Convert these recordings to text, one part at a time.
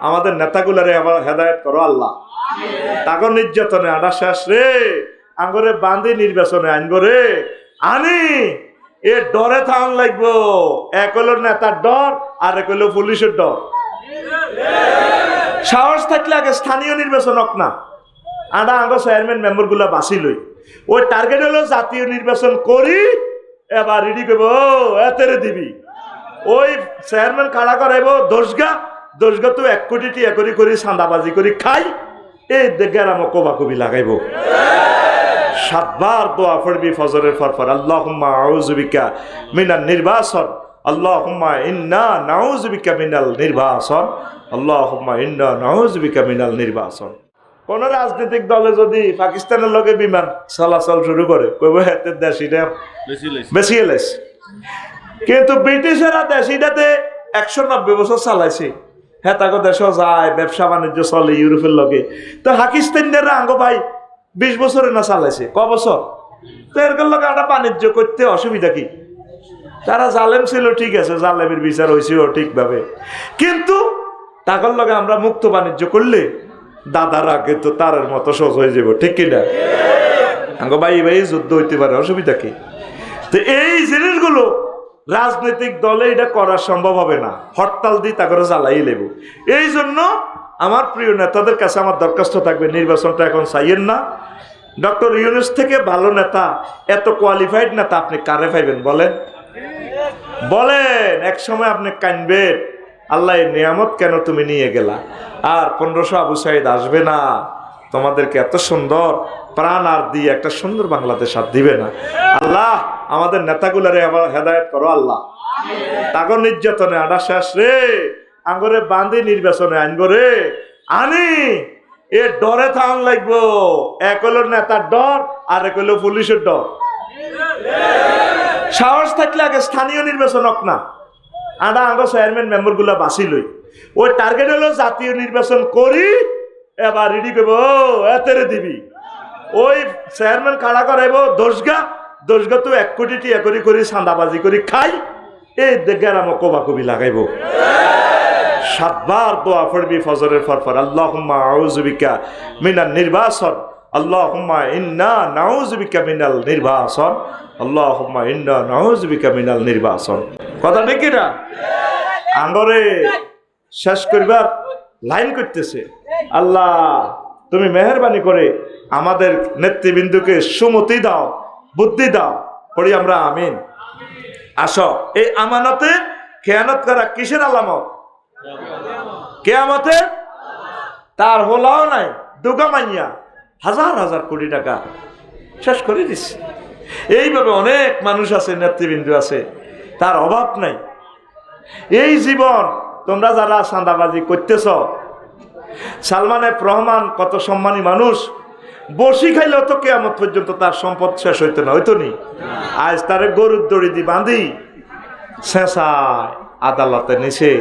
আমাদের নেতাগুলারে আবার হেদায়েত করো আল্লাহ। তাগর নির্যাতনে আনা শেষ রে, আঙ্গরে বান্ধি নির্বাচনে আনবো রে, আনি এ ডরে থান লাগবো। এক হলো নেতার ডর, আর এক হলো পুলিশের ডর। সাহস থাকলে আগে স্থানীয় নির্বাচন হোক না, আডা আঙ্গ চেয়ারম্যান মেম্বার গুলা বাঁচি লই। ওই টার্গেট হলো জাতীয় নির্বাচন করি, এবার রেডি করবো এতেরে দিবি। ওই চেয়ারম্যান খাড়া করাইব দোষগা তো 1 কোটি টিয়া করি চাঁদাবাজি করি খাই, এই গেরাম কবাকবি লাগাইব। 7 বার দোয়া পড়বি ফজরের পর, আল্লাহুম্মা আউযু বিকা মিনাল নির্বাচন, আল্লাহুম্মা ইন্না নাউযু বিকা মিনাল নির্বাচন, আল্লাহুম্মা ইন্না নাউযু বিকা মিনাল নির্বাচন। কোন রাজনৈতিক দলে যদি পাকিস্তানের লগে বিমান চলাচল শুরু করে, কইব হাতে দেশিটা বেশি এলাইছে। কিন্তু ব্রিটিশেরা দেশিটাতে 190 বছর চালাইছে, হ্যাঁ তাকে দেশও যায়, ব্যবসা বাণিজ্য চলে ইউরোপের লগে। তো পাকিস্তানিরা আঙ্গ ভাই 20 বছরে না চালাইছে, ক বছর? তো এরকম লগে একটা বাণিজ্য করতে অসুবিধা কি? তারা জালেম ছিল, ঠিক আছে, জালেমের বিচার হয়েছিল ঠিকভাবে, কিন্তু তাকর লগে আমরা মুক্ত বাণিজ্য করলে দাদারা কিন্তু তারের মতো সহজ হয়ে যাব, ঠিক কিনা? আঙ্গ ভাই যুদ্ধ হইতে পারে, অসুবিধা কি? তো এই জিনিসগুলো রাজনৈতিক দলে এটা করা সম্ভব হবে না, হরতাল দিয়ে তাকে জ্বালাই লেব। এই জন্য আমার প্রিয় নেতাদের কাছে আমার দরখাস্ত থাকবে, নির্বাচনটা এখন চাইয়েন না। ডক্টর ইউনূস থেকে ভালো নেতা, এত কোয়ালিফাইড নেতা আপনি কারে পাইবেন বলেন? এক সময় আপনি কানবেন, আল্লাহ এই নিয়ামত কেন তুমি নিয়ে গেলা, আর 1500 আবু সাইদ আসবে না, তোমাদেরকে এত সুন্দর প্রাণ আর দিয়ে একটা সুন্দর বাংলাদেশ আর দিবে না। আল্লাহ আমাদের নেতাগুলারে আবার হেদায়েত করো আল্লাহ। তাগর নির্যাতনে আনা শেষ রে, আঙ্গরে বান্ধি নির্বাচনে আনবো রে, আনি এ ডরে থান লাগবো। এক হলো নেতার ডর, আর এক হলো পুলিশের ডর। সাহস থাকলে আগে স্থানীয় নির্বাচন হোক না, আডা আঙ্গ চেয়ারম্যান মেম্বার গুলা বাঁচি লই। ওই টার্গেট হলো জাতীয় নির্বাচন করি, এবার রেডি করবো এতেরে দিবি। ওই চেয়ারম্যান খাড়া করাইব দোষগা তো 1 কোটি টিয়া করি চাঁদাবাজি করি খাই, এই গেরাম কবাকবি লাগাইব। 7 বার দোয়া পড়বি ফজরের পর, আল্লাহুম্মা আউযু বিকা মিনাল নির্বাচন, আল্লাহুম্মা ইন্না নাউযু বিকা মিনাল নির্বাচন, আল্লাহুম্মা ইন্না নাউযু বিকা মিনাল নির্বাচন। কথা ঠিক না? আঙ্গরে শেষ করবার লাইন করতেছে। আল্লাহ তুমি মেহেরবানি করে আমাদের নেতৃবৃন্দকে সুমতি দাও, বুদ্ধি দাও, পড়ি আমরা আমিন। আসো, এই আমানতে খেয়ানত করা কিসের আলামত? কিয়ামতে তার হলাও নাই, দুগা মাইয়া 1000 কোটি টাকা শেষ করে দিচ্ছে। এইভাবে অনেক মানুষ আছে, নেতৃবৃন্দ আছে, তার অভাব নাই। এই জীবন তোমরা যারা চাঁদাবাজি করতেছ, সালমান এফ রহমান কত সম্মানী মানুষ, বসি খাইলেও তো কিয়ামত পর্যন্ত তার সম্পদ শেষ হইতো না, হইতো নি? আজ তারে গরুর দড়ি দি বাঁধি শেষায় আদালতে নিছে।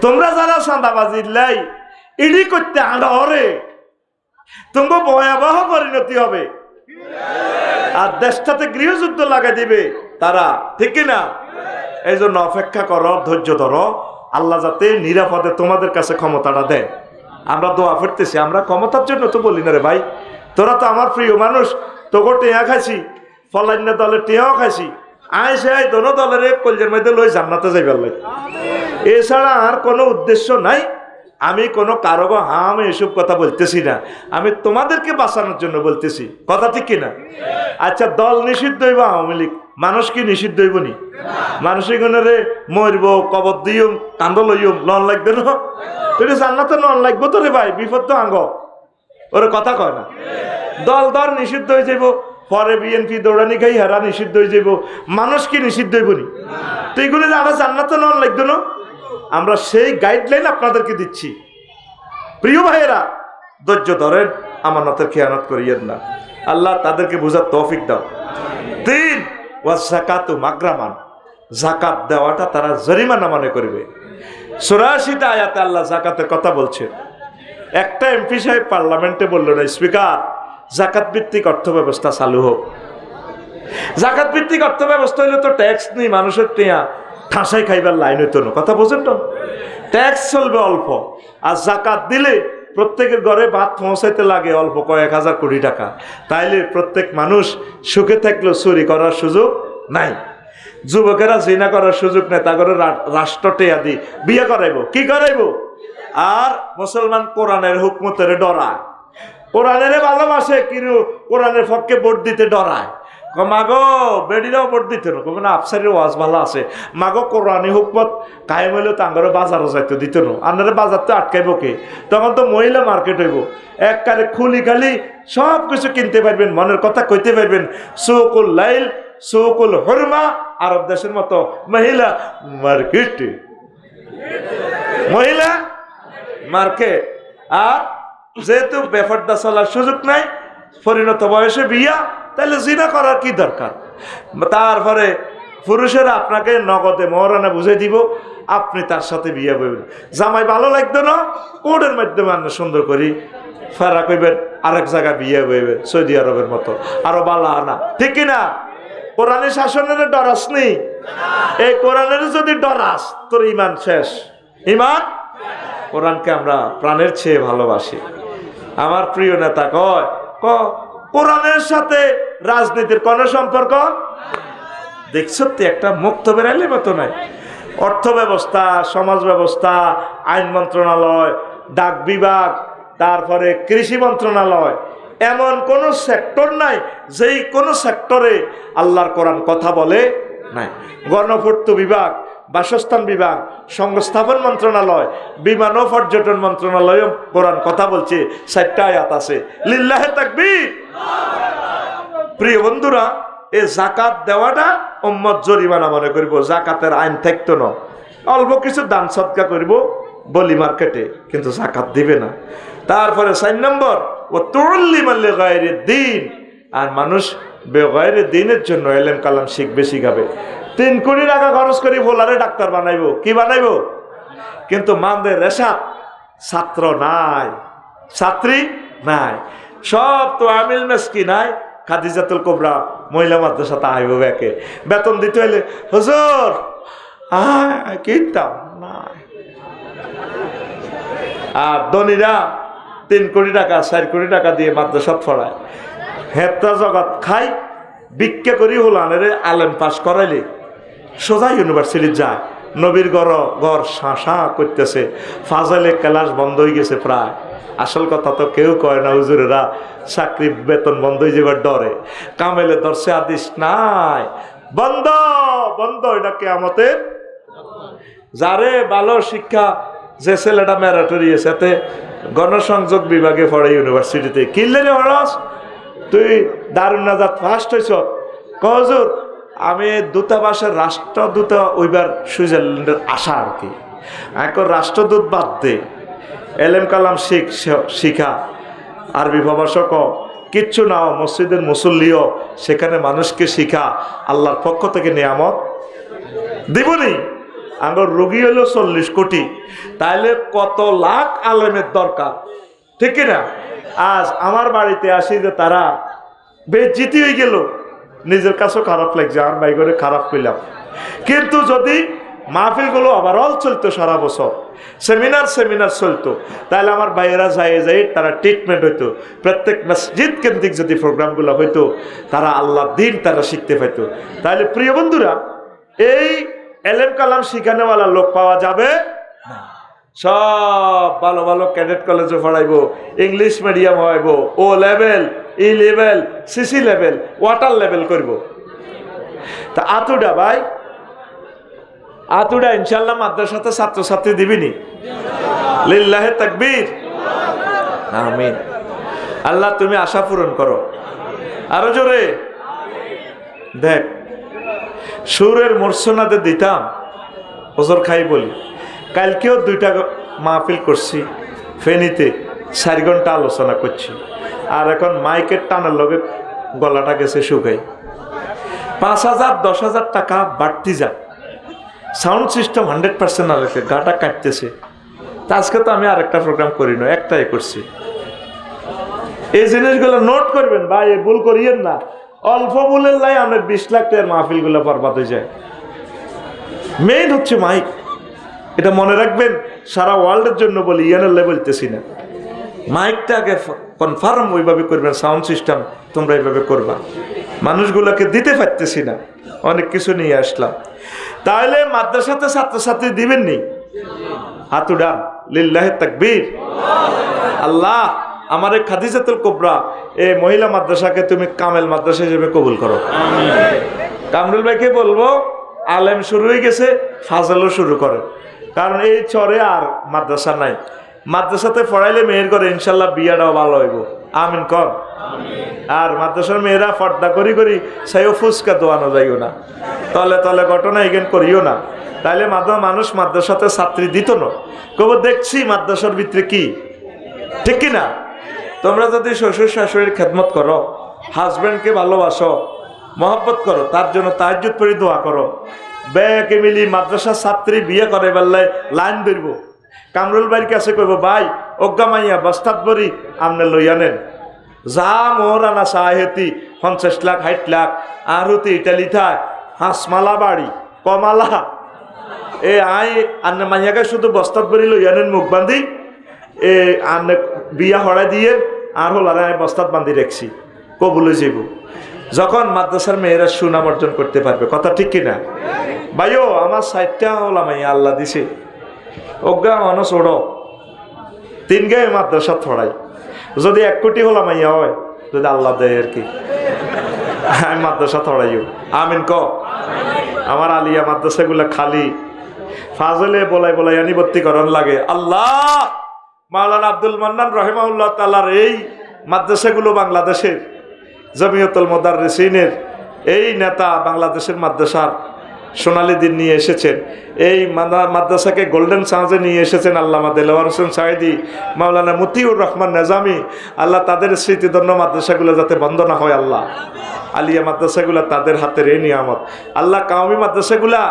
তোমরা যারা চাঁদাবাজি লাই ইডি করতে আড়ে, তোমরা ভয়াবহ পরিণতি হবে, আর দেশটাতে গৃহযুদ্ধ লাগাই দিবে তারা, ঠিক কিনা? এই জন্য অপেক্ষা করো, ধৈর্য ধরো, আল্লাহ যাতে নিরাপদে তোমাদের কাছে ক্ষমতাটা দেয়। আমরা দোয়া করতেছি, আমরা ক্ষমতার জন্য তো বলি না রে ভাই, তোরা তো আমার প্রিয় মানুষ, তোকে টেয়া খাইছি, ফলান্য দলের টেয়াও খাইছি, আইসে দোনো দলের কলজের মধ্যে লই জান্নাতে যাইবার লাগে। এছাড়া আর কোনো উদ্দেশ্য নাই। আমি কোনো কারো হাম এসব কথা বলতেছি না, আমি তোমাদেরকে বাঁচানোর জন্য বলতেছি, কথা ঠিক কিনা? আচ্ছা, দল নিষিদ্ধ হইব, আওয়ামী লীগ মানুষ কি নিষিদ্ধ হইব নি? মানুষের গুণরে মরব, কবর দিম, কান্দ লইম, লন লাগবে না? তুই জান্নাতে লন লাগবো তো রে ভাই, বিপদ তো আঙ্গ, ওরে কথা কয় না। দল নিষিদ্ধ হয়ে যাইব, পরে বিএনপি দৌড়ানি খাই হেরা নিষিদ্ধ হয়ে যাইব, মানুষ কি নিষিদ্ধ হইব নি? তো এইগুলো আমরা জান্নাতে লন লাগবে না? আমরা সেই গাইডলাইন আপনাদেরকে দিচ্ছি। প্রিয় ভাইয়েরা, ধৈর্য ধরেন, আমানতের খেয়ানত করিয়েন না। আল্লাহ তাদেরকে বোঝার তৌফিক দাও। 3 ওয়াজ যাকাতু মাগরামান, যাকাত দেওয়াটা তারা জরিমানা মনে করবে। 84টা আয়াতে আল্লাহ যাকাতের কথা বলছেন। একটা এমপি সাহেব পার্লামেন্টে বলল না, স্পিকার যাকাত ভিত্তিক অর্থ ব্যবস্থা চালু হোক। যাকাত ভিত্তিক অর্থ ব্যবস্থা হইলে তো ট্যাক্স নেই, মানুষের টেয়া ঠাঁসাই খাইবার লাইন হইতো না, কথা বোঝেন তো? ট্যাক্স চলবে অল্প, আর জাকাত দিলে প্রত্যেকের ঘরে ভাত পৌঁছাইতে লাগে অল্প কয়েক হাজার কোটি টাকা। তাইলে প্রত্যেক মানুষ সুখে থাকলেও চুরি করার সুযোগ নাই। যুবকেরা জিনা করার সুযোগ নেই, তা করে রাষ্ট্র টেয়া দি বিয়ে করাইব, কি করাইব? আর মুসলমান কোরআনের হুকমতের ডরায়, কোরআনের ভালোবাসে, কিন্তু কোরআনের পক্ষে ভোট দিতে ডরায়। মাগো বেডিরাও ভোট দিতে না, আফসারের ওয়াজ ভালো আছে, মাগো কোরআনী হুকমত কায়েম হইলে তো আঙ্গারে বাজারও যাইতে দিত না, আপনারা বাজার তো আটকাইব কে? তখন তো মহিলা মার্কেট হইব, একবারে খুলি খালি সব কিছু কিনতে পারবেন, মনের কথা কইতে পারবেন। সুকুল লাইল সুকুল হরমা, আরব দেশের মতো মহিলা মার্কেট, মহিলা মার্কেট। আর যেহেতু বেফারদা চলার সুযোগ নাই, পরিণত বয়সে বিয়া, তাহলে জিনা করার কি দরকার? তারপরে পুরুষেরা আপনাকে নগদে মহারানা বুঝে দিব, আপনি তার সাথে বিয়ে করবেন। জামাই ভালো লাগতো না, কোর্টের মাধ্যমে আপনি সুন্দর করি ফেরা করবেন, আরেক জায়গায় বিয়ে করবেন, সৌদি আরবের মতো, আরো বালা আনা, ঠিক কিনা? কোরআনের শাসনের ডরাস নেই, এই কোরআনের যদি ডরাস তোর ইমান শেষ। ইমান, কোরআনকে আমরা প্রাণের চেয়ে ভালোবাসি। আমার প্রিয় নেতা কয় কোরআনের সাথে রাজনীতির কোন সম্পর্ক? দেখছ তো, একটা মুক্ত বেড়াইলে মতো নাই। অর্থ ব্যবস্থা, সমাজ ব্যবস্থা, আইন মন্ত্রণালয়, ডাক বিভাগ, তারপরে কৃষি মন্ত্রণালয়, এমন কোন সেক্টর নাই যেই কোন সেক্টরে আল্লাহর কোরআন কথা বলে নাই। গণপূর্ত বিভাগ, বাসস্থান বিভাগ, সংস্থাপন মন্ত্রণালয়, বিমান ও পর্যটন মন্ত্রণালয় কোরআন কথা বলছে, 4টা আয়াত আছে। লিল্লাহে তাকবীর। প্রিয় বন্ধুরা, এই জাকাত দেওয়াটা উম্মত জরিমানা মনে করব, জাকাতের আইন থাকতো না। অল্প কিছু দান সদকা করব বলি মার্কেটে, কিন্তু জাকাত দিবে না। তারপরে 4 নম্বর, ও তুল্লিমান লিগায়রিদ দ্বীন, আর মানুষ বেগায়রে দ্বীনের জন্য এলেম কালাম শিখবে, শিখাবে। 3 কোটি টাকা খরচ করি ভোলারে ডাক্তার বানাইবো, কি বানাইবো? কিন্তু মানদের রেশাদ ছাত্র নাই, ছাত্রী নাই, সব তো আমিল মেসকি নাই। খাদিজাতুল কুবরা মহিলা মাদ্রাসাতে আইব ব্যাকে, বেতন দিতে হইলে হুজুর কিনতাম নাই। আর ধনীরা 3 কোটি টাকা 4 কোটি টাকা দিয়ে মাদ্রাসাত পড়ায়, হেত্তা জগৎ খাই ভিক্ষা করি হলানের আলেম পাস করাইলে সোজা ইউনিভার্সিটি যায়। নবীর ঘর শাঁসা করতেছে, ফাজাইলে ক্লাস বন্ধ হয়ে গেছে প্রায়। আসল কথা তো কেউ কয় না, হুজুরেরা চাকরি বেতন বন্ধ হয়ে যাবার ডরে। কামেলে ধরছে আদিস নাই, বন্ধ বন্ধ, এটা কিয়ামতের। যারে ভালো শিক্ষা, যে ছেলেটা ম্যারাটরি এসেতে গণসংযোগ বিভাগে পড়ে ইউনিভার্সিটিতে, কিনলে রে হরস তুই দারুন নাজাত ফার্স্ট হয়েছ, কজুর আমি দূতাবাসের রাষ্ট্রদূত ওইবার সুইজারল্যান্ডের আশা আর কি। এখন রাষ্ট্রদূত বাদ দে, এলেম কালাম শিখা, আরবি ভাষক কিচ্ছু নাও, মসজিদের মুসল্লিও, সেখানে মানুষকে শিখা, আল্লাহর পক্ষ থেকে নিয়ামত দিবনি। আমার রোগী হলো 40 কোটি, তাইলে কত লাখ আলেমের দরকার, ঠিক কিনা? আজ আমার বাড়িতে আসি যে তারা বেজ্জিতি হয়ে গেল, নিজের কাছেও খারাপ লাগছে, আমার ভাই করে খারাপ পেলাম। কিন্তু যদি মাহফিলগুলো ওভারঅল চলতো, সারা বছর সেমিনার চলতো, তাহলে আমার ভাইয়েরা যাই তারা ট্রিটমেন্ট হইতো। প্রত্যেক মসজিদ কেন্দ্রিক যদি প্রোগ্রামগুলো হইতো, তারা আল্লাহ দিন তারা শিখতে পাইতো। তাহলে প্রিয় বন্ধুরা, এই এলেম কালাম শিখানেওয়ালা লোক পাওয়া যাবে না। সব ভালো ভালো ক্যাডেট কলেজে পড়াইবো, ইংলিশ মিডিয়াম হইব, O level, E level, CC level, water level করব। তা আতুডা ভাই, আতুডা ইনশাল্লাহ মাদ্রাসাতে ছাত্রছাত্রী দিবিনি? লিল্লাহে তাকবীর, আমিন। আল্লাহ তুমি আশা পূরণ করো, আরো জোরে। দেখ, সুরের মূর্ছনাতে দিতাম ওজোর খাই বলি। কালকেও 2টা মাহফিল করছি ফেনীতে, 4 ঘন্টা আলোচনা করছি। আর এখন মাইকের টানার লগে গলাটা গেছে শুকাই। 5,000 10,000 টাকা বাড়তি যাক, সাউন্ড সিস্টেম 100% আলাদা, গাটা কাটতেছে। আজকে তো আমি আরেকটা প্রোগ্রাম করি না, একটাই করছি। এই জিনিসগুলো নোট করবেন ভাই, ভুল করিয়েন না। অল্প ভুলের লাই আপনার 20 লাখ টাকার মাহফিলগুলো বরবাদ হয়ে যায়। মেইন হচ্ছে মাইক, এটা মনে রাখবেন। সারা ওয়ার্ল্ডের জন্য বলি, ইয়ানাল্লাহ বলতেছি না। মাইকটাকে কনফার্ম ওইভাবে করবেন, সাউন্ড সিস্টেম তোমরা এইভাবে করবা। মানুষগুলোকে দিতে পারতেছি না, অনেক কিছু নিয়ে আসলাম। তাহলে মাদ্রাসাতে ছাত্রছাত্রী দিবেন নি? হাত উঠান, লিল্লাহি তাকবীর। আল্লাহ আমার এই খাদিজাতুল কুবরা এই মহিলা মাদ্রাসাকে তুমি কামেল মাদ্রাসা হিসেবে কবুল করো। কামরুল ভাইকে বলবো, আলেম শুরু হয়ে গেছে, ফাজলও শুরু করে, কারণ এই চরে আর মাদ্রাসা নাই। মাদ্রাসাতে পড়াইলে মেয়ের করে ইনশাল্লাহ বিয়াটাও ভালো হইব। আমিন কর। আর মাদ্রাসার মেয়েরা ফর্দা করি করি সাইও ফুচকা দোয়ানো যাইও না, তলে তলে ঘটনা এগেন করিও না। তাইলে মানুষ মাদ্রাসাতে ছাত্রী দিত না। কব দেখছি মাদ্রাসার ভিতরে কি, ঠিক কিনা? তোমরা যদি শ্বশুর শাশুড়ির খেদমত করো, হাজব্যান্ডকে ভালোবাসো, মহব্বত করো, তার জন্য তাহাজ্জুদ পড়ি দোয়া করো, বেকে মিলি মাদ্রাসার ছাত্রী বিয়ে করে বেলায় লাইন ধরবো। কামরুল ভাইয়ের কাছে কইব, ভাই অজ্ঞা মাইয়া বস্তাত বরি আমনে লইয়া নেন, যা মোহরানা সাহেতি 50 লাখ 60 লাখ আর হতে ইটালি থাক হাঁসমালা বাড়ি কমালা এ আই আন্নে মাইয়াকে শুধু বস্তাত বরি লইয়া নেন মুখ বান্ধি, এ আন্নে বিয়া হড়াই দিয়ে আর হল আর বস্তাত বান্ধি রেখছি, কবুলে যাইব। যখন মাদ্রাসার মেয়েরা সুনাম অর্জন করতে পারবে, কথা ঠিক কিনা? ভাইও আমার 60টা হলা মাইয়া আল্লাহ দিছে, অজ্ঞা মানুষ ওড়ো 3 গায়ে মাদ্রাসা ছড়াই, যদি 1 কোটি হলা মাইয়া হয়, যদি আল্লাহ দেয় আর কি, আমি মাদ্রাসা ছড়াইও। আমিন ক। আমার আলিয়া মাদ্রাসাগুলা খালি ফাজলে বলাই বলাই আনি ভর্তি করার লাগে। আল্লাহ মাওলানা আব্দুল মান্নান রহিমাহুল্লাহ তাআলার এই মাদ্রাসাগুলো বাংলাদেশের জমিয়তুল মুদাররিসিনের এই নেতা বাংলাদেশের মাদ্রাসার সোনালী দিন নিয়ে এসেছেন, এই মাদ্রাসাকে গোল্ডেন চান্সে নিয়ে এসেছেন আল্লামা দেলোয়ার হোসেন সাইদি, মাওলানা মতিউর রহমান নেজামি। আল্লাহ তাদের স্মৃতিধন্য মাদ্রাসাগুলো যাতে বন্ধ না হয়, আল্লাহ আলিয়া মাদ্রাসাগুলা তাদের হাতের এই নিয়ামত। আল্লাহ কাওমি মাদ্রাসাগুলা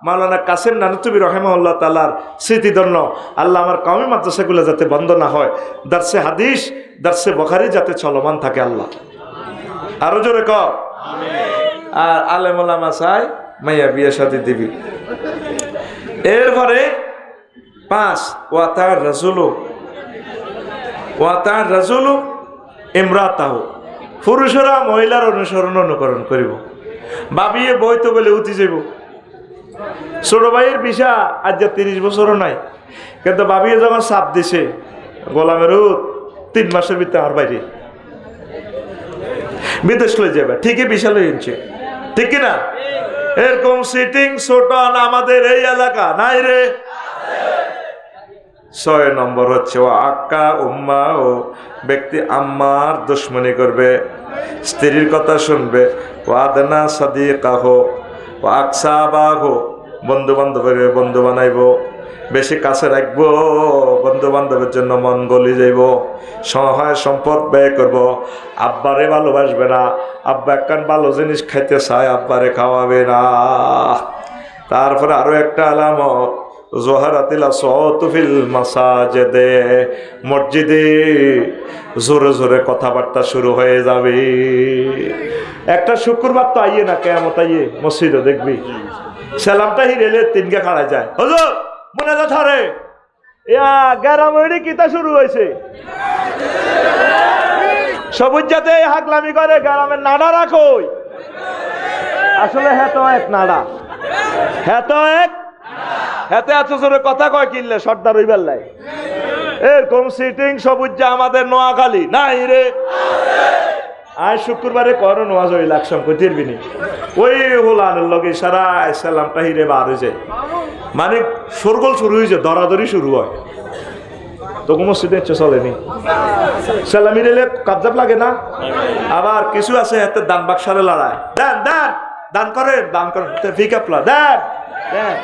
মাওলানা কাসেম নানুতুবি রহিমাহুল্লাহ তাআলার স্মৃতিধন্য, আল্লাহ আমার কাওমি মাদ্রাসাগুলো যাতে বন্ধ না হয়, দারসে হাদিস দারসে বুখারী যাতে চলমান থাকে আল্লাহ। আরো জোরে ক। আর আলেম ওলামা চাই মাইয়া বিয়ে সাথে দিবি। এরপরে 5 ওয়াতার রাজুলু ইমরাতাহু, পুরুষেরা মহিলার অনুকরণ করিব। বাবিয়ে বই তো বলে উঠি যাইব। ছোট ভাইয়ের বিশা আজ 30 বছরও নাই, কিন্তু বাবিয়ে যখন চাপ দিছে গোলামের 3 মাসের ভিতরে আমার বাইরে বিদেশ লই যাবে, ঠিকই বিশাল হয়েছে, ঠিক কিনা? এরকম সিটিং ছোটান আমাদের এই এলাকা নাই রে। 6 নম্বর হচ্ছে ও আক্কা উম্মা, ও ব্যক্তি আম্মার দুশ্মনী করবে, স্ত্রীর কথা শুনবে, ও আদনা সাদিকাহ ও আকসাবাহ, বন্ধু বান্ধবের বন্ধু বানাইব, বেশি কাছে রাখবো, বন্ধু বান্ধবের জন্য মন গলি যাইব, সহায় সম্পদ ব্যয় করব, আব্বারে ভালোবাসবে না, আব্বা একখান ভালো জিনিস খাইতে চায়, আব্বারে খাওয়াবে না। তারপরে আরো একটা আলামত, জোহারাতিল আসওয়াতু ফিল মাসাজিদে, মসজিদে জোরে জোরে কথাবার্তা শুরু হয়ে যাবে। একটা শুক্রবার তো আইয়ে না, কিয়ামত আইয়ে মসজিদে দেখবি সালামটা হিরেলে 3 গে খাড়া যায়, হুজুর মুনাজাত হারে ইয়া গ্রামে কিতা শুরু হয়েছে, সবুজ জাতে হাগলামি করে গ্রামের নাড়া রাখোই, আসলে হ্যাঁ তো এক নাড়া, হ্যাঁ তো এক হাতে এত জোরে কথা কয় কিনলে সর্দার হইবার লাই। এরকম সিটিং সবুজ আমাদের নোয়াখালী নাই রে। আজ শুক্রবারে করো নোয়াজ ওই লাকসাম কইতিরবিনি, ওই হোলানের লগে সারা সালামটা হিরে বার হয়ে যায়, মানে সরগোল শুরু হয়েছে, দরাদরি শুরু হয়। তো কোনো মসজিদে চলেনি, সালামি রেলে কাবজাব লাগে না। আবার কিছু আছে হাতে দান বাক্সারে লড়ায়, দেন দেন দান করেন, দান করেন ফিকাপলা দেন দেন।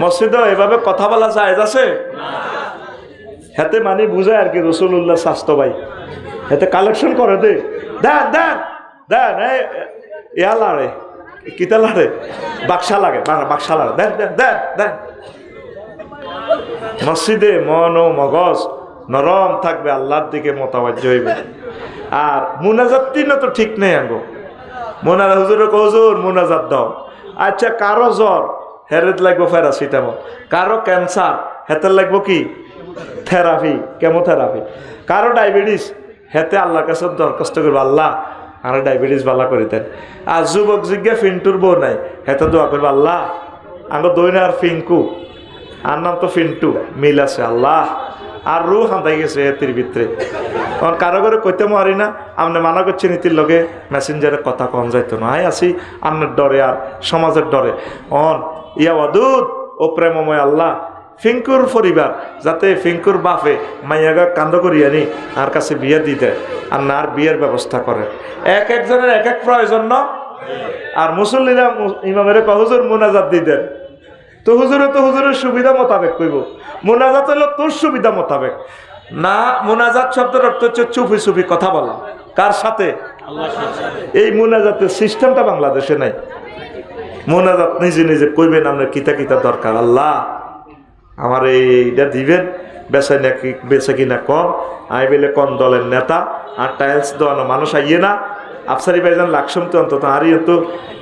মসজিদে এভাবে কথা বলা যায় আছে হাতে, মানে বুঝায় আর কি রাসূলুল্লাহ স্বাস্থ্য ভাই হাতে কালেকশন করে দে, দেন দেন দেন, ইয়া লাড়ে কিতা লাড়ে বাক্সা লাগে, বাক্সা লাগে, দেন দেন দেন দেন। মসজিদে মন ও মগজ নরম থাকবে, আল্লাহর দিকে মোতাবাজ্য হইবে। আর মুনাজাত তিন তো ঠিক নেই আঙ্গো, মোনারা হুজুর হুজুর মুনাজাত দাও। আচ্ছা কারো জ্বর হেরেদ লাগবো প্যারাসিটামল, কারো ক্যান্সার হেতে লাগবো কি থেরাপি, কেমোথেরাপি। কারো ডায়াবেটিস, হেতে আল্লাহর কাছে দরখাস্ত করবো, আল্লাহ আর ডায়াবেটিস ভালো করে দেন। আর যুবক জিজ্ঞা ফিন্টুর বউ নাই, হেতে দোয়া করবো, আল্লাহ আমার দইনা আর ফিঙ্কু, আর নাম তো ফিন্টু, মিল আছে আল্লাহ। আর রু হান্দাই গেছে এতির ভিতরে। কারণ কারো করে কইতে মারি না, আপনি মানা করছেন ইতির লগে মেসেঞ্জারে কথা কম যাইতো না। আই আসি আপনার ডরে আর সমাজের ডরে। ইয়া ওয়াদুদ ও প্রেমময় আল্লাহ, ফিঙ্কুর পরিবার যাতে ফিঙ্কুর বাপে মাইয়াগা কান্দ করিয়া নি আর কাছে বিয়ে দিতে আর না আর বিয়ের ব্যবস্থা করে। এক একজনের এক এক প্রয়োজন না। আর মুসল্লিরা ইমামের হুজুর মোনাজাত দিতেন, তো হুজুরের সুবিধা মোতাবেক কইব। মোনাজাত হলো তোর সুবিধা মোতাবেক না। মোনাজাত শব্দের অর্থ হচ্ছে চুপি চুপি কথা বলা। কার সাথে? এই মোনাজাতের সিস্টেমটা বাংলাদেশে নাই। মোনাজাত নিজে নিজে কইবেন আপনার কিতা কিতা দরকার, আল্লাহ আমার এইটা দিবেন, বেচা কিনা কম, আই বেলে কোন দলের নেতা, আর টাইলস দেওয়ানো মানুষ আইয়ে না। আফসারি ভাইজান লাকসমতে অন্তত আরই তো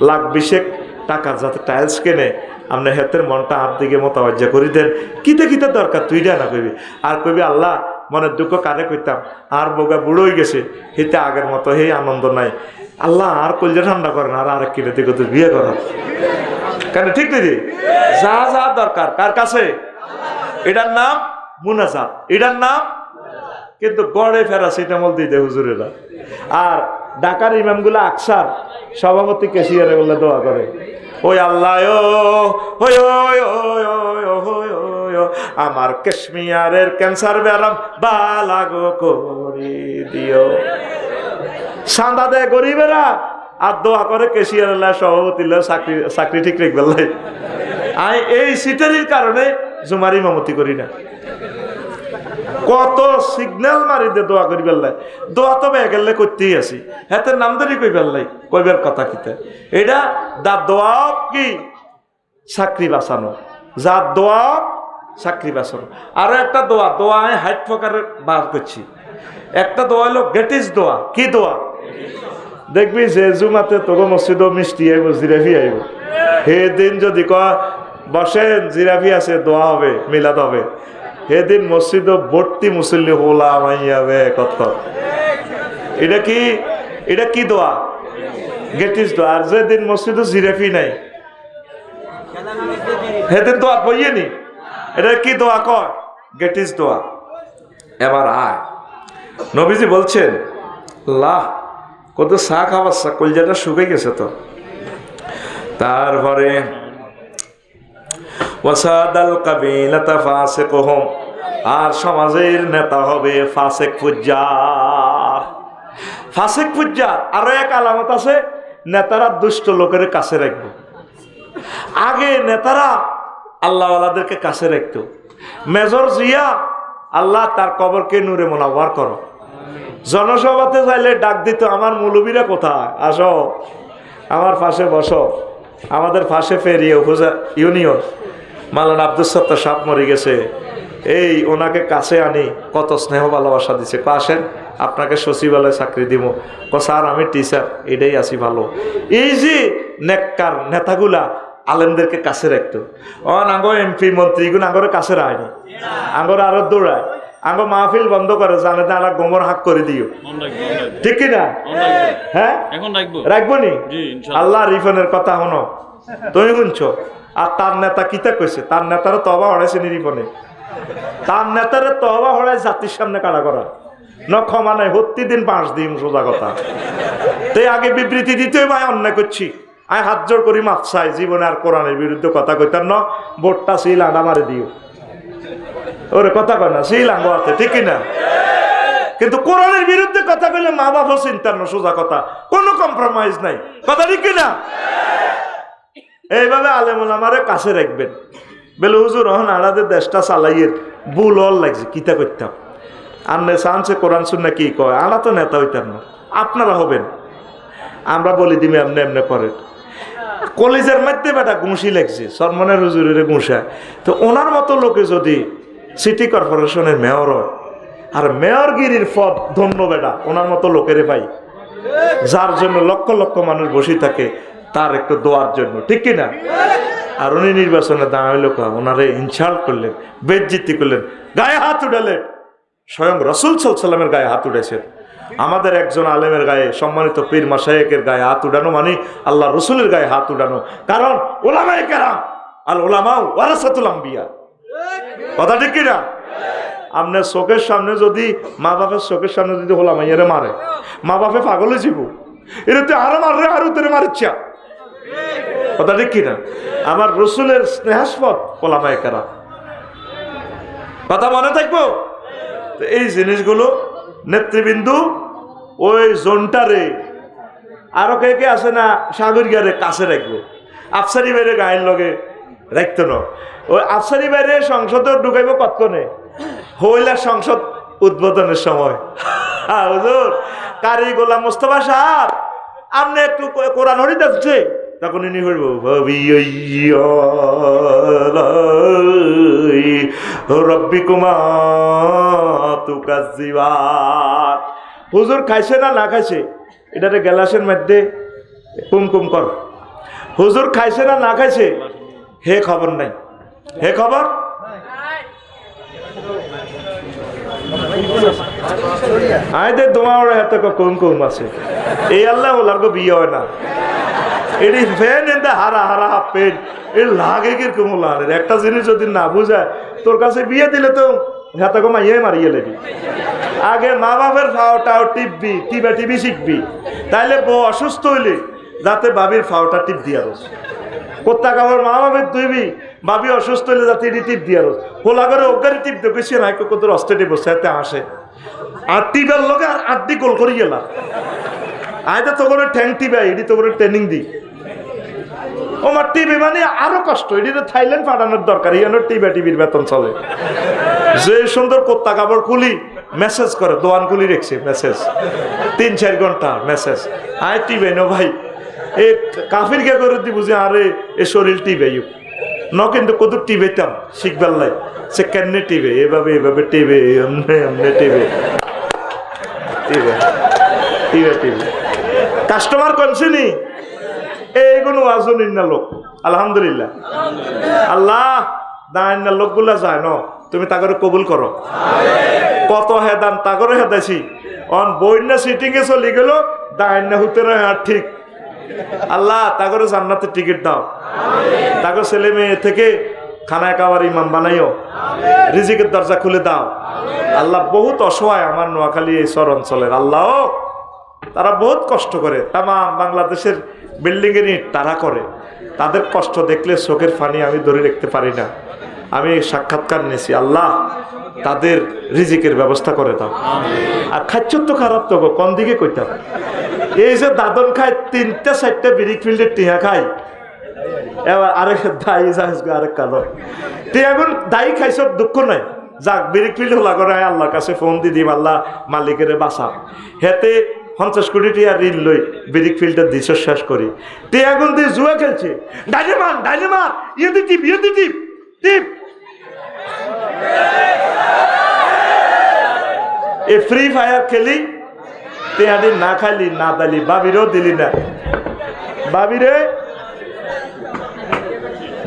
লাখ 20 টাকার যাতে টাইলস কেনে, আপনি হেতের মনটা আর দিকে মোতাবাজ্য করি দেন। কিতে কিতে দরকার তুই না কইবি। আর কইবি আল্লাহ মনের দুঃখ কারে কইতাম, আর বোগা বুড়ো হয়ে গেছে, হিতে আগের মতো হে আনন্দ নাই, আল্লাহ আর কলজা ঠান্ডা করেন, আর আরেক কিনে দিকে তুই বিয়ে কর কেন? ঠিক দিদি, যা যা দরকার কার কাছে, এটার নাম মুনাজাত, এটার নাম। কিন্তু গড়ে ফেরা সিটামল দিতে হুজুরেরা। আর ঢাকার ইমামগুলা আকসার সভাপতি কেশিয়ারে বলে দোয়া করে, ওই আল্লাহ আমার কাশ্মীরের ক্যান্সার ব্যারাম বালাগো করে দিও। সান্দা দেয় গরিবেরা আর দোয়া করে কেশিয়ার সভাপতি চাকরি ঠিক রেখে বেলাই। আমি এই সিটারির কারণে জুমার ইমামতি করি না। কত সিগন্যাল মারি দে দোয়া করি বেল্লাই, দোয়া তো বেগেলে করতেই আছি। হাতের নাম ধরি কই বেল্লাই, কইবার কথা কিতা এটা দা দোয়া কি চাকরি বাঁচানো, যা দোয়া চাকরি বাঁচানো। আরো একটা দোয়া, দোয়া আমি হাইট ফকারে বার করছি। একটা দোয়া হলো গেটিস দোয়া। কি দোয়া? দেখবি যে জুমাতে তোকে মসজিদ মিষ্টি আইব, জিরাফি আইব, সেদিন যদি কয় বসেন জিরাফি আছে, দোয়া হবে, মিলাদ হবে, সেদিন মসজিদ ভর্তি মুসল্লি হোলা মাইয়াবে কত। এটা কি? এটা কি দোয়া? গেটিস দোয়া। আর যেদিন মসজিদ জিরাফি নাই সেদিন দোয়া বইয়ে নি। এটা কি দোয়া কয়? গেটিস দোয়া। এবার আয় নবীজি বলছেন, আল্লাহ কত চা খাবার কলজাটা শুকে গেছে তো। তারপরে ওয়াসাদাল কাবিলাতা ফাসিকুহুম, আর সমাজের নেতা হবে ফাসিক ফুজ্জার। ফাসিক ফুজ্জার আরো এক আলামত আছে, নেতারা দুষ্ট লোকের কাছে রাখবে। আগে নেতারা আল্লাহওয়ালাদেরকে কাছে রাখতো। মেজর জিয়া আল্লাহ তার কবরকে নূরে মুনাওয়ার করো। জনসভাতে যাইলে ডাক দিত, আমার মৌলবীরা কোথায়, আসো আমার পাশে বসো। আমাদের পাশে ফেরিয়ে উপজেলা ইউনিয়ন মাওলানা আব্দুল সত্তার সাহেব মরে গেছে, এই ওনাকে কাছে আনি কত স্নেহ ভালোবাসা দিছে। আসেন আপনাকে সচিবালয়ে চাকরি দিব। স্যার আমি টিচার, এটাই আছি ভালো। এই যে নেককার নেতাগুলা আলেমদেরকে কাছে রাখতো। আঙ্গর এমপি মন্ত্রীগুলো আঙ্গরের কাছে রায়নি, আঙ্গর আরো দৌড়ায়, আঙ্গ মাহফিল বন্ধ করে, জানে তারা গোমর হাক করে দিও। ঠিক কিনা? হ্যাঁ রাখবো নি। আল্লাহ রিফনের কথা হনো, তুমি শুনছো। আর তার নেতা কিতা কইছে, তার নেতারা তবা হড়াইছে নিরিপনে, তার নেতারে তবা হড়াই জাতির সামনে কারা করা ন ক্ষমা নাই, হত্তি দিন 5 দিন, সোজা কথা। তাই আগে বিবৃতি দিতে ভাই অন্যায় করছি, আমি হাত জোর করি মাফ চাই, জীবনে আর কোরআনের বিরুদ্ধে কথা কইতাম না, ভোটটা সিল আডা মারে দিও। ওরে কথা কয় না, সিল আঙ্গ আছে, ঠিক কিনা? কিন্তু কোরআনের বিরুদ্ধে কথা কইলে মা বাপও চিন্তার না, সোজা কথা, কোনো কম্প্রোমাইজ নাই, কথা ঠিক কিনা? এইভাবে আলেম ওলামারে কাছে রাখবেন। বেলে হুজুর হন আড়াদের দেশটা চালাইয়ের বুল হল লাগছে, কিতা করতাম আন্নে চান্সে কোরআন শুননা কি কয়, আড়া তো নেতা হইতাম না, আপনারা হবেন। আমরা বলি দিমি এমনি এমনি করেন। কলেজের মধ্যে বেটা ঘুষি লাগছে, সরমনের হুজুরের ঘুষা, তো ওনার মতো লোকে যদি সিটি কর্পোরেশনের মেয়র হয়, আর মেয়রগিরির পদ ধন্য বেটা ওনার মতো লোকেরে পাই, যার জন্য লক্ষ লক্ষ মানুষ বসে থাকে, তার একটু দোয়ার জন্য, ঠিক কিনা? আর উনি নির্বাচনে দাঁড়াইলো ওনারে ইনসাল্ট করলেন, বেজ্জিতি করলেন, গায়ে হাত উঠালেন। স্বয়ং রাসূল সাল্লাল্লাহু আলাইহি ওয়াসাল্লামের গায়ে হাত উঠেছেন। আমাদের একজন আলেমের গায়ে, সম্মানিত পীর মাশায়েখের গায়ে হাত উঠানো মানে আল্লাহ রসুলের গায়ে হাত উঠানো। কারণ উলামায়ে কেরাম আল উলামা ওয়ারাসাতুল আম্বিয়া, কথা ঠিক কিনা? আপনার চোখের সামনে যদি, মা বাপের চোখের সামনে যদি ওলামাইয়ারে মারে, মা বাপে পাগল হয়ে যাব, এটা তো আরো মারবে, আরো তোরে মারিচ্ছা, কথা ঠিক কিনা? আমার রসুলের স্নেহাস্পদ ওলামায়ে কেরাম, কথা মনে থাকবো। এই জিনিসগুলো নেতৃবৃন্দু ওই জোনটারে আরো কে কে আছে না সাগরিয়ারে কাছে রাখবো, আফসারি বাইরে গায়ের লগে রাখতো না। ওই আফসারি বাইরে সংসদে ঢুকাইব কতক্ষণে, হইলা সংসদ উদ্বোধনের সময়। হুজুর কারি গোলাম মোস্তফা সাহেব আপনি একটু কোরআন হরি যাচ্ছে, তখন ইনি হইব রব্বিকুমা তুকাজ্জিবান। হুজুর খাইছে না না খাইছে এটাতে গ্লাসের মধ্যে কুমকুম কর। হুজুর খাইছে না না খাইছে হে খবর নাই, হে খবর। আইদে তোমার এত কুমকুম আছে, এই আল্লাহ ওলার গো বিয়ে হয় না। এটি ফ্যান এনতে হারা হারা পেন এর লাগে কিরকম লানের একটা জিনিস যদি না বুঝায়, তোর কাছে বিয়ে দিলে তো হাতাকে মাইয়ে মারিয়ে লেবি। আগে মা বাপের ফাওটাও টিপবি, টিপা টিপি শিখবি, তাইলে বউ অসুস্থ হইলে যাতে বাবির ফাওটা টিপ দিয়া রস। কোথা কাবার মা বাপের তুইবি, বাবি অসুস্থ হইলে যাতে এটি টিপ দিয়া রস। হোলা করে অজ্ঞানি টিপ দেখেছি না কত অস্তে টিপ বসে আসে আর টিপের লোকে আর আড্ডি গোল করি গেলাম। আয়তা তো করে ঠ্যাং টিপে এটি তো করে ট্রেনিং দিই। ও আমার টিভি মানে আরো কষ্ট, এটি তো থাইল্যান্ড পাঠানোর দরকার, ইয়ানোর টিভি টিভির বেতন চলে। যে সুন্দর কোত্তা কাপড় কুলি মেসেজ করে, দোয়ান কুলি রেখছে মেসেজ 3-4 ঘন্টা মেসেজ। আয় টিভি নো ভাই এ কাফির কে করে দি বুঝে, আরে এ শরীর টিভি ন কিন্তু কত টিভিতাম শিখবার লাই সে কেমনে টিভি, এভাবে এভাবে টিভি, এমনি এমনি TV TV TV TV. Customer কনছিনি এইগুলো আজনিন না লোক, আলহামদুলিল্লাহ। আল্লাহ দান না লোকগুলা যায় ন, তুমি তাগরে কবুল করো। কত হেদান তাগরে হেদাইছি, অন বইনা সিটিং এ চলে গেল দান না হুতে আর ঠিক। আল্লাহ তাগরে জান্নাতের টিকিট দাও, তাগর ছেলে মেয়ে থেকে খানা খাবার ইমাম বানাইও, রিজিকের দরজা খুলে দাও। আল্লাহ বহুত অসহায় আমার নোয়াখালী এই শহর অঞ্চলের, আল্লাহ তারা বহুত কষ্ট করে, তাম বাংলাদেশের বিল্ডিং এর ইট তারা করে, তাদের কষ্ট দেখলে চোখের পানি আমি ধরে রাখতে পারি না। আমি সাক্ষাৎকার নিয়েছি, আল্লাহ তাদের রিজিকের ব্যবস্থা করে দাও। আর খাচ্ছ তো খারাপ তো কোন দিকে কইতাম, এই যে দাদন খায় 3-4টা ব্রিক ফিল্ডের টিহা খাই, এবার আরেক দায়ী আরেক কালো টিয়াগুন দায়ী খাইছ দুঃখ নাই, যাক ব্রিক ফিল্ড হলা করে আল্লাহর কাছে ফোন দি দিম, আল্লাহ মালিকের বাসা হেতে 50 কোটি টিয়া ঋণ লই ব্রিক ফিল্ডের দিশ শেষ করি। টিয়াগুন দিয়ে জুয়া খেলছে, ডাইনেমান ডাইনেমান ইয়ে দি টিপ ইয়ে দি টিপ টিপ। এ ফ্রি ফায়ার খেলি টিয়াদি না খাইলি না দালি, বাবিরেও দিলি না। বাবিরে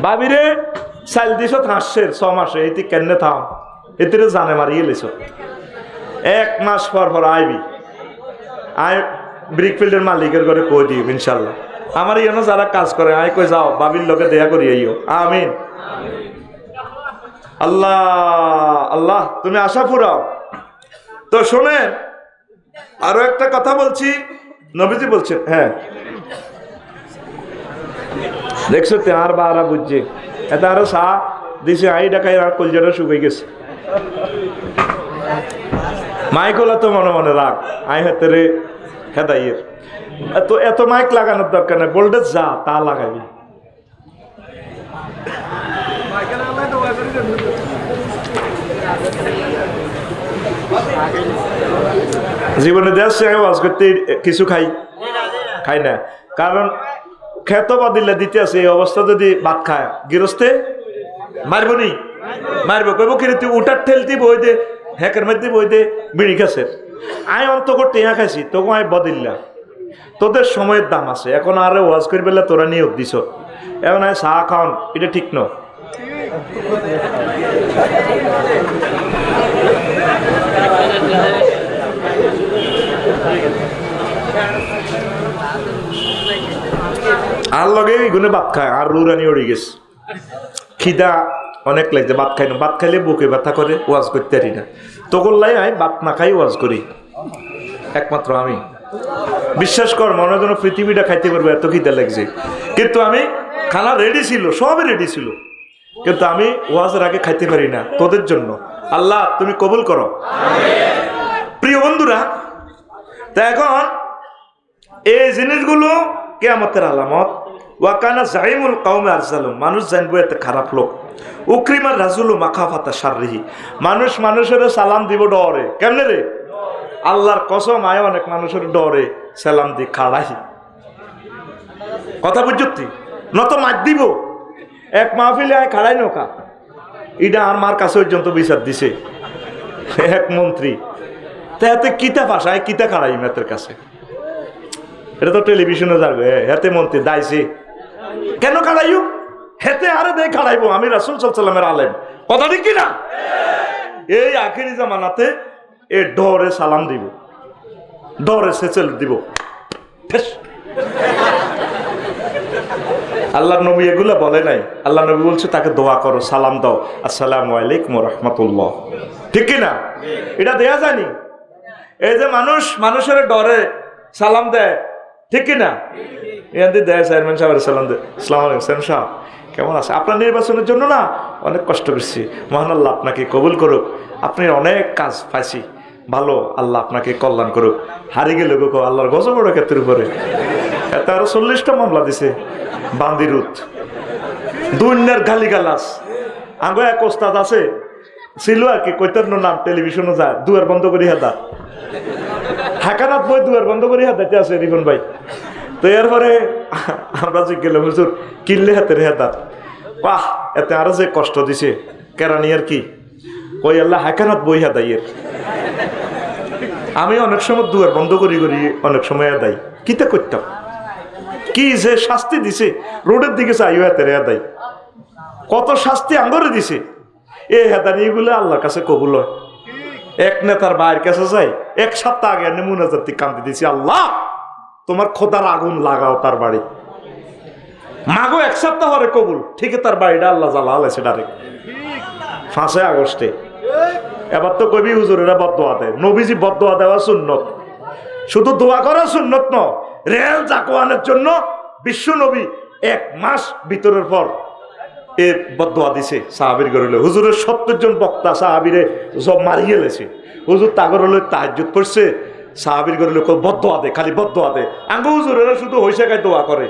বাবিরে চাল দিছ হাসছে 6 মাসে, এটি কেন থাম এতে জানে মারিয়ে লেছ। 1 মাস পর পর আইবি, আই ব্রিকফিল্ডের মালিকের ঘরে কই দিই ইনশাল্লাহ। আমার ইয়ানো যারা কাজ করে আই কই যাও বাবির লোকে দেয়া করি আইও, আমিন। আল্লাহ আল্লাহ তুমি আশা ফুরাও। তো শোনেন আরো একটা কথা বলছি, নবীজি বলছেন, হ্যাঁ দেখছো তে আর বারা বুঝছে এটা আরো সা দিছে আই ডাকাই আর কলজাটা শুকাই গেছে। মাইকলা তো মনে মনে রাখ আই হাতে রে হেদাইয়ের তো এত মাইক লাগানোর দরকার নেই, ভোল্টেজ যা তা লাগাবি। জীবনে দেশে ওয়াজ করতে কিছু খাই না, কারণ খেত বা দিলে দিতে আছে এই অবস্থা যদি ভাত খায় গৃহস্থে মারবো নি, মারবো কইব কি তুই উঠার ঠেলতি বই দে হ্যাকের মধ্যে বই দে বিড়ি খাসের। আয় অন্তক টেয়া খাইছি তোকে আয় বদিল্লা, তোদের সময়ের দাম আছে, এখন আরে ওয়াজ করি বেলা তোরা নিয়োগ দিছ, এখন চা খাওয়ান, এটা ঠিক ন। আর লগে এইগুলো ভাত খায়, আর রুরানি উড়ে গেছে, খিদা অনেক লাগছে, ভাত খাই না, ভাত খাইলে বুকে ব্যথা করে, ওয়াজ করতে পারি না। তখন লাই আমি ভাত না খাই ওয়াজ করি, একমাত্র আমি। বিশ্বাস কর, মনে যেন পৃথিবীটা খাইতে পারবো, এত খিদা লাগছে। কিন্তু আমি খানা রেডি ছিল, সবই রেডি ছিল, কিন্তু আমি ওয়াজের আগে খাইতে পারি না। তোদের জন্য আল্লাহ তুমি কবুল করো। প্রিয় বন্ধুরা, তা এখন এই জিনিসগুলো কিয়ামতের আলামত। ওয়াকানা জাইমুল কওমে আরসালুম, মানুষ জানবো এত খারাপ লোক। উকরিমার রাজুলু মাখাফাতা শাররিহি, মানুষ মানুষের সালাম দিব ডরে। কেমনে রে? আল্লাহর কসম, আয় অনেক মানুষের ডরে সালাম দি খাড়াই। কথা বুঝতি নত মার দিব। এক মাহফিলে আয় খাড়াই নৌকা, এটা আর মার কাছে পর্যন্ত বিচার দিছে এক মন্ত্রী। তা এতে কিতা ভাষায় কিতা খাড়াই মেতের কাছে, এটা তো টেলিভিশনে যাবে। হেতে মন্ত্রী দাইছে কেন খাড়াইও, হেতে আরে দেয় খাড়াইবো, আমি রাসূল সাল্লাল্লাহু আলাইহি ওয়াসাল্লামের আলেম। কথা ঠিক কিনা? এই আখিরি জামানাতে এ ডরে সালাম দিব, ডরে সেচেল দিব। আল্লাহ নবী এগুলা বলে নাই। আল্লাহ নবী বলছে তাকে দোয়া করো, সালাম দাও, আসসালামু আলাইকুম ওয়া রাহমাতুল্লাহ। ঠিক কিনা? এটা দেয়া যায়নি। এই যে মানুষ মানুষের ডরে সালাম দেয়, ঠিক কিনা? এখান দেয় চেয়ারম্যান সাহেব সালাম দেয়, আসসালামু আলাইকুম চেয়ারম্যান সাহেব কেমন আছে? আপনার নির্বাচনের জন্য না অনেক কষ্ট করছি, মহান আল্লাহ আপনাকে কবুল করুক, আপনি অনেক কাজ পাইছি, ভালো, আল্লাহ আপনাকে কল্যাণ করুক। হারিয়ে গেল গো আল্লাহর গজব বড় ক্ষেত্রের উপরে। এত আরো 40টা মামলা দিছে বান্দিরুত, দুনিয়ার গালি গালাস। আগে এক ওস্তাদ আছে ছিল আর কি, কইতার নাম টেলিভিশনে যায়, দুয়ার বন্ধ করি হাদা, হাকানাত বই দুয়ার বন্ধ করি হাদাতে আছে রিফন ভাই। তো এরপরে আমরা যে গেলাম, হুজুর কিনলে হাতের হেদাত, বাহ এতে আরো যে কষ্ট দিছে কেরানি আর কি, ওই আল্লাহ হাকানাত বই হাদাইয়ের। আমি অনেক সময় দুয়ার বন্ধ করি করি, অনেক সময় আদাই কিতা করতাম, কি যে শাস্তি দিছে, রোডের দিকে চাইও হাতের হেদাই, কত শাস্তি আঙ্গরে দিছে। এই হেদানি এগুলো আল্লাহর কাছে কবুল হয়। এক নেতার ভাইয়ের কাছে যাই, এক সপ্তাহ আগে মুনাজাতি কান্দি দিছি, আল্লাহ তোমার খোদার আগুন লাগাও তার বাড়ি। মাগো এক সপ্তাহ পরে কবুল, ঠিক তার বাড়িটা আল্লাহ জ্বালা হলেছে ডাইরেক্ট 5 আগস্টে। এবার তো কবি হুজুরেরা বদদোয়া দেয়, নবীজি বদদোয়া দেওয়া সুন্নত, শুধু দোয়া করা সুন্নত ন, রেল জাকওয়ানের জন্য বিশ্ব নবী 1 মাস ভিতরের পর এ বদদোয়া দিছে সাহাবীর ঘরে। হুজুরের 70 জন বক্তা সাহাবীরে সব মারিয়ে লেছে, হুজুর তাগর হলে তাহাজ্জুদ পড়ছে, সাহাবীর ঘরে লোক বদদোয়া দে, খালি বদদোয়া দে। আঙ্গ হুজুরেরা শুধু হইসা খায় দোয়া করে,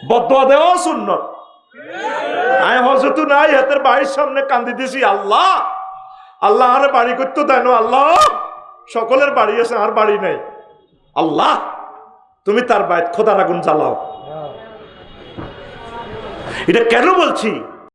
বদদোয়া দেওয়া সুন্নত। আমি হযরত নাই হাতের বাড়ির সামনে কান্দি দিছি, আল্লাহ আল্লাহ আরে বাড়ি করতে দেন, আল্লাহ সকলের বাড়ি আছে আর বাড়ি নাই, আল্লাহ তুমি তার বাইত খোদার আগুন জ্বালাও। এটা কেন বলছি?